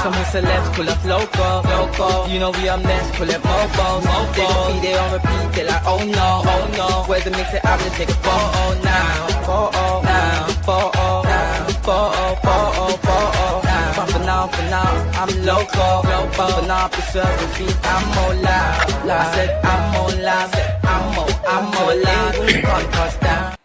Some celebs pull up loco. You know we up next, pull up mobo. They gon' be there on repeat, they like, oh no. Where's the mix? I'm gonna take a photo now. But for now, I'm loco. But for now, be serving feet, I'm more loud. I said I'm more loud, I'm more loud. We can't touch down.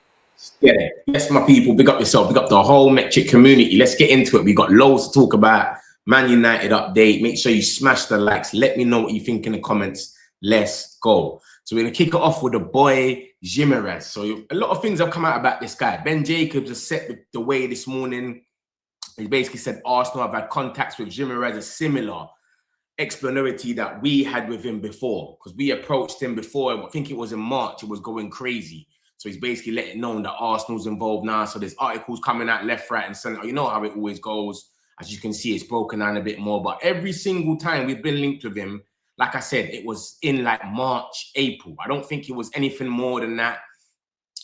Yeah, yes, my people, big up yourself, big up the whole Metric community. Let's get into it. We got loads to talk about. Man United update. Make sure you smash the likes. Let me know what you think in the comments. Let's go. So we're going to kick it off with the boy Jimz. So a lot of things have come out about this guy. Ben Jacobs has set the way this morning. He basically said Arsenal have had contacts with Jimz, a similar explanatory that we had with him before, because we approached him before. I think it was in March. It was going crazy. So he's basically letting known that Arsenal's involved now. So there's articles coming out left, right, and center. You know how it always goes. As you can see, it's broken down a bit more. But every single time we've been linked with him, like I said, it was in like March, April. I don't think it was anything more than that.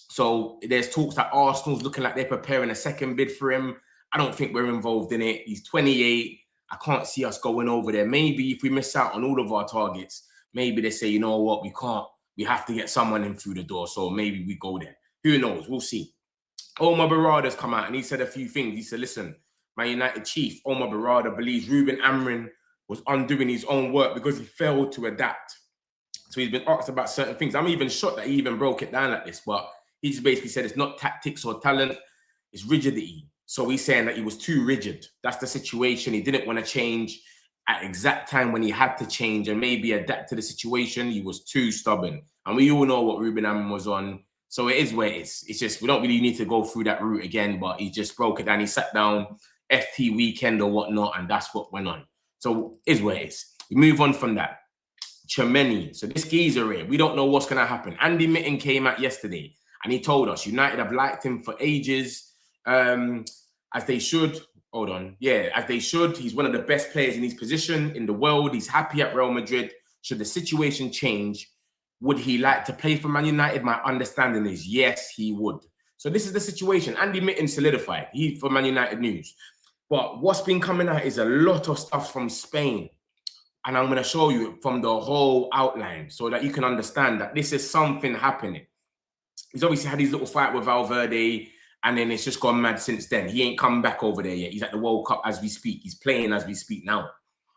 So there's talks that Arsenal's looking like they're preparing a second bid for him. I don't think we're involved in it. He's 28. I can't see us going over there. Maybe if we miss out on all of our targets, maybe they say, you know what, we can't. We have to get someone in through the door, so maybe we go there. Who knows? We'll see. Omar Barada's come out and he said a few things. He said, listen, Man United chief Omar Barada believes Ruben Amorim was undoing his own work because he failed to adapt. So he's been asked about certain things. I'm even shocked that he even broke it down like this, but he just basically said it's not tactics or talent, it's rigidity. So he's saying that he was too rigid. That's the situation. He didn't want to change at exact time when he had to change and maybe adapt to the situation. He was too stubborn. And we all know what Ruben Amorim was on. So it is where it is. It's just, we don't really need to go through that route again, but he just broke it down. He sat down, FT weekend or whatnot, and that's what went on. So it is where it is. We move on from that. Chouameni. So this geezer here, we don't know what's going to happen. Andy Mitten came out yesterday and he told us United have liked him for ages, as they should. Hold on. Yeah, as they should. He's one of the best players in his position in the world. He's happy at Real Madrid. Should the situation change, would he like to play for Man United? My understanding is yes, he would. So this is the situation. Andy Mitten solidified. He for Man United news. But what's been coming out is a lot of stuff from Spain. And I'm going to show you from the whole outline so that you can understand that this is something happening. He's obviously had his little fight with Valverde, and then it's just gone mad since then. He ain't come back over there yet. He's at the World Cup as we speak. He's playing as we speak now.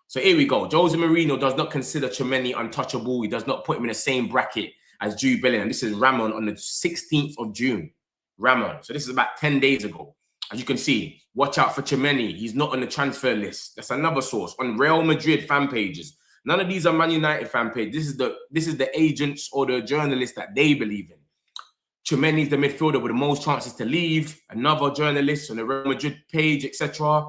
So here we go. Jose Mourinho does not consider Chouameni untouchable. He does not put him in the same bracket as Jude Bellingham. This is Ramon on the 16th of June. Ramon. So this is about 10 days ago. As you can see, watch out for Chouameni. He's not on the transfer list. That's another source on Real Madrid fan pages. None of these are Man United fan pages. This is the agents or the journalists that they believe in. Chouameni is the midfielder with the most chances to leave. Another journalist on the Real Madrid page, etc.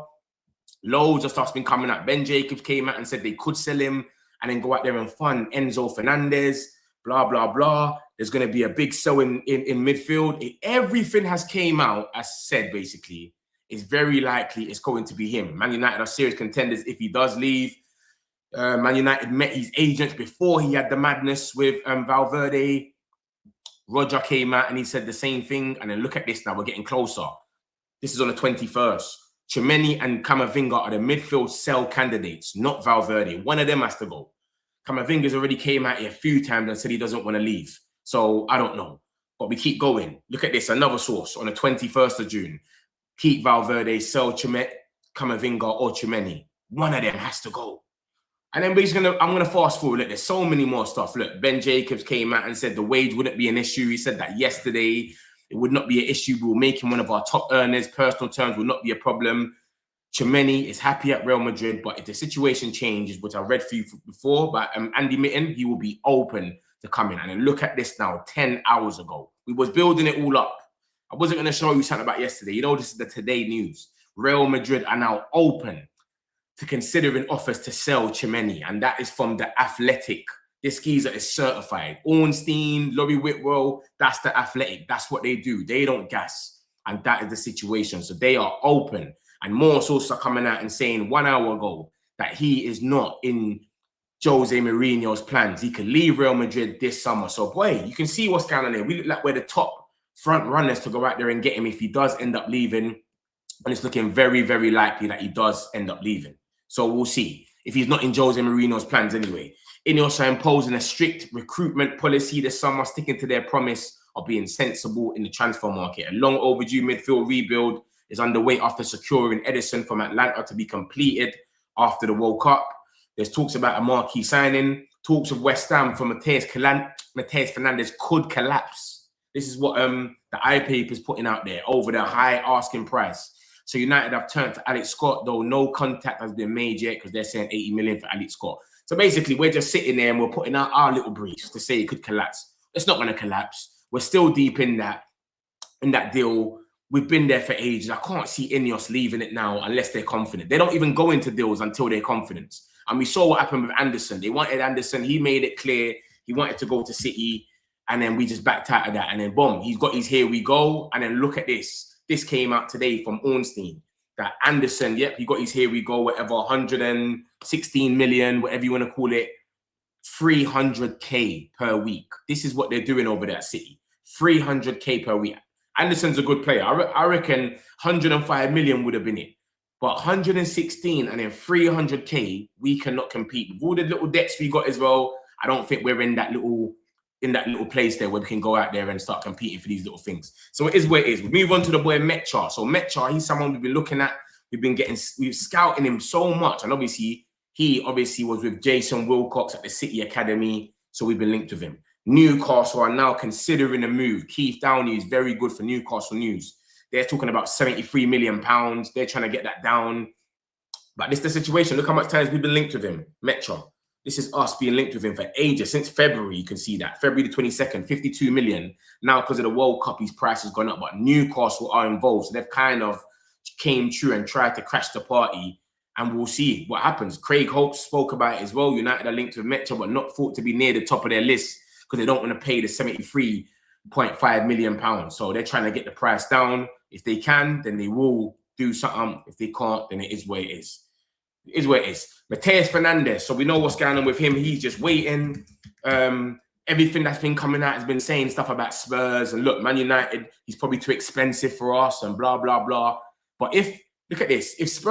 Loads of stuff's been coming out. Ben Jacobs came out and said they could sell him and then go out there and fund Enzo Fernandez, blah, blah, blah. There's going to be a big sell in midfield. Everything has came out, as said, basically. It's very likely it's going to be him. Man United are serious contenders if he does leave. Man United met his agents before he had the madness with Valverde. Roger came out and he said the same thing. And then look at this now. We're getting closer. This is on the 21st. Chouameni and Camavinga are the midfield sell candidates, not Valverde. One of them has to go. Camavinga's already came out here a few times and said he doesn't want to leave. So I don't know. But we keep going. Look at this. Another source on the 21st of June. Keep Valverde, sell Camavinga or Chouameni. One of them has to go. And then I'm gonna fast forward. Look, there's so many more stuff. Look, Ben Jacobs came out and said the wage wouldn't be an issue. He said that yesterday. It would not be an issue. We will make him one of our top earners. Personal terms will not be a problem. Chouameni is happy at Real Madrid, but if the situation changes, which I read for you before, but Andy Mitten, he will be open to coming. And then look at this now, 10 hours ago. We was building it all up. I wasn't going to show you something about yesterday. You know, this is the today news. Real Madrid are now open to considering offers to sell Chouameni, and that is from The Athletic. This geezer is certified. Ornstein, Laurie Whitwell, that's The Athletic. That's what they do. They don't gas. And that is the situation. So they are open. And more sources are coming out and saying 1 hour ago that he is not in Jose Mourinho's plans. He could leave Real Madrid this summer. So, boy, you can see what's going on there. We look like we're the top front runners to go out there and get him if he does end up leaving. And it's looking very, very likely that he does end up leaving. So we'll see if he's not in Jose Mourinho's plans anyway. Ineos are imposing a strict recruitment policy this summer, sticking to their promise of being sensible in the transfer market. A long overdue midfield rebuild is underway after securing Edison from Atlanta to be completed after the World Cup. There's talks about a marquee signing. Talks of West Ham for Mateus Fernandez could collapse. This is what the iPaper is putting out there over the high asking price. So United have turned to Alex Scott, though no contact has been made yet because they're saying 80 million for Alex Scott. So basically, we're just sitting there and we're putting out our little briefs to say it could collapse. It's not going to collapse. We're still deep in that deal. We've been there for ages. I can't see Ineos leaving it now unless they're confident. They don't even go into deals until they're confident. And we saw what happened with Anderson. They wanted Anderson. He made it clear he wanted to go to City. And then we just backed out of that. And then boom, he's got his here we go. And then look at this. This came out today from Ornstein. That Anderson, yep, he got his here we go, whatever, 116 million, whatever you want to call it, 300K per week. This is what they're doing over there at City. 300K per week. Anderson's a good player. I reckon 105 million would have been it. But 116 and then 300K, we cannot compete. With all the little debts we got as well, I don't think we're in that little place there where we can go out there and start competing for these little things. So it is where it is. We move on to the boy Metra. So Metra, he's someone we've been looking at. We've scouting him so much. And obviously, he was with Jason Wilcox at the City Academy. So we've been linked with him. Newcastle are now considering a move. Keith Downey is very good for Newcastle News. They're talking about £73 million. They're trying to get that down. But this is the situation. Look how much times we've been linked with him. Metra. This is us being linked with him for ages. Since February, you can see that. February the 22nd, 52 million. Now, because of the World Cup, his price has gone up. But Newcastle are involved. So they've kind of came true and tried to crash the party. And we'll see what happens. Craig Hope spoke about it as well. United are linked with Metra, but not thought to be near the top of their list because they don't want to pay the £73.5 million. So they're trying to get the price down. If they can, then they will do something. If they can't, then it is where it is. It is where it is. Mateus Fernandez. So we know what's going on with him. He's just waiting. Everything that's been coming out has been saying stuff about Spurs. And look, Man United, he's probably too expensive for us and blah, blah, blah. But look at this. If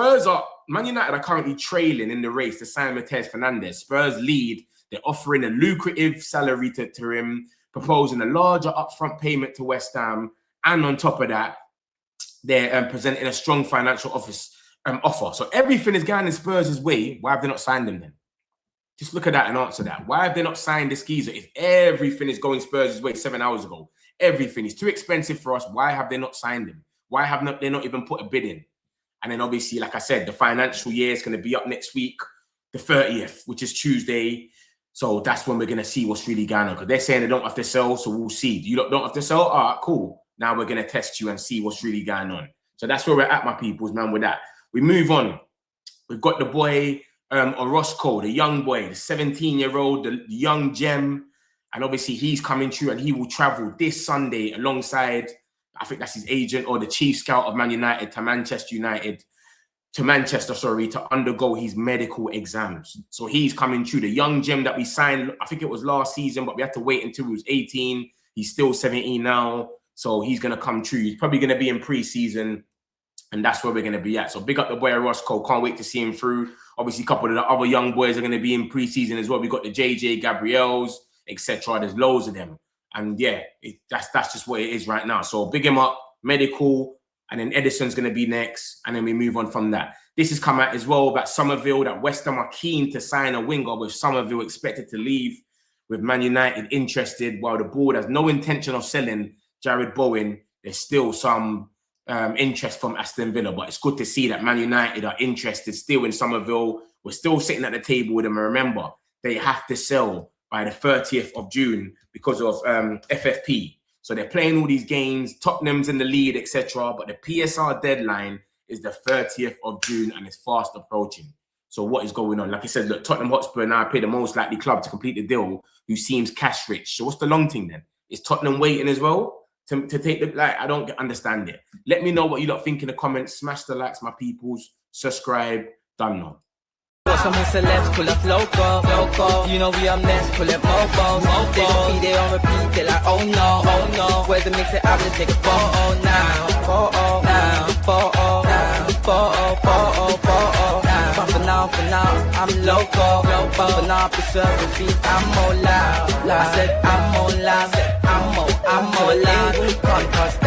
Man United are currently trailing in the race to sign Mateus Fernandez. Spurs lead. They're offering a lucrative salary to him, proposing a larger upfront payment to West Ham. And on top of that, they're presenting a strong financial offer. So everything is going in Spurs' way. Why have they not signed him then? Just look at that and answer that. Why have they not signed this geezer if everything is going Spurs' way 7 hours ago? Everything is too expensive for us. Why have they not signed him? Why have they not even put a bid in? And then obviously, like I said, the financial year is going to be up next week, the 30th, which is Tuesday. So that's when we're going to see what's really going on. Because they're saying they don't have to sell, so we'll see. You don't have to sell? All right, cool. Now we're going to test you and see what's really going on. So that's where we're at, my peoples, man, with that. We move on. We've got the boy Orozco, the young boy, the 17-year-old, the young gem. And obviously he's coming through and he will travel this Sunday alongside, I think that's his agent or the chief scout of Man United to Manchester, to undergo his medical exams. So he's coming through. The young gem that we signed, I think it was last season, but we had to wait until he was 18. He's still 17 now. So he's going to come through. He's probably going to be in pre-season. And that's where we're going to be at. So big up the boy Roscoe. Can't wait to see him through. Obviously, a couple of the other young boys are going to be in pre-season as well. We've got the JJ Gabriels, etc. There's loads of them. And yeah, that's just what it is right now. So big him up, medical, and then Edison's going to be next. And then we move on from that. This has come out as well about Somerville, that West Ham are keen to sign a winger with Somerville expected to leave, with Man United interested. While the board has no intention of selling Jared Bowen, there's still some interest from Aston Villa, but it's good to see that Man United are interested still in Somerville. We're still sitting at the table with them. And remember, they have to sell by the 30th of June because of FFP. So they're playing all these games. Tottenham's in the lead, etc. But the PSR deadline is the 30th of June and it's fast approaching. So what is going on? Like I said, look, Tottenham Hotspur now pay the most likely club to complete the deal who seems cash rich. So what's the long thing then? Is Tottenham waiting as well? To take the, like, I don't understand it. Let me know what you lot think in the comments. Smash the likes, my peoples. Subscribe. Done now. Some celebs pull up loco. You know we are next, pull up mobos. They gon' be there on repeat, they like, oh no. Where's the mix it out, let's take a photo now. Photo now. Photo now. Photo now. for now, I'm local. But now be serving feet, I'm more loud. I said I'm more loud, I'm more loud. Can't cost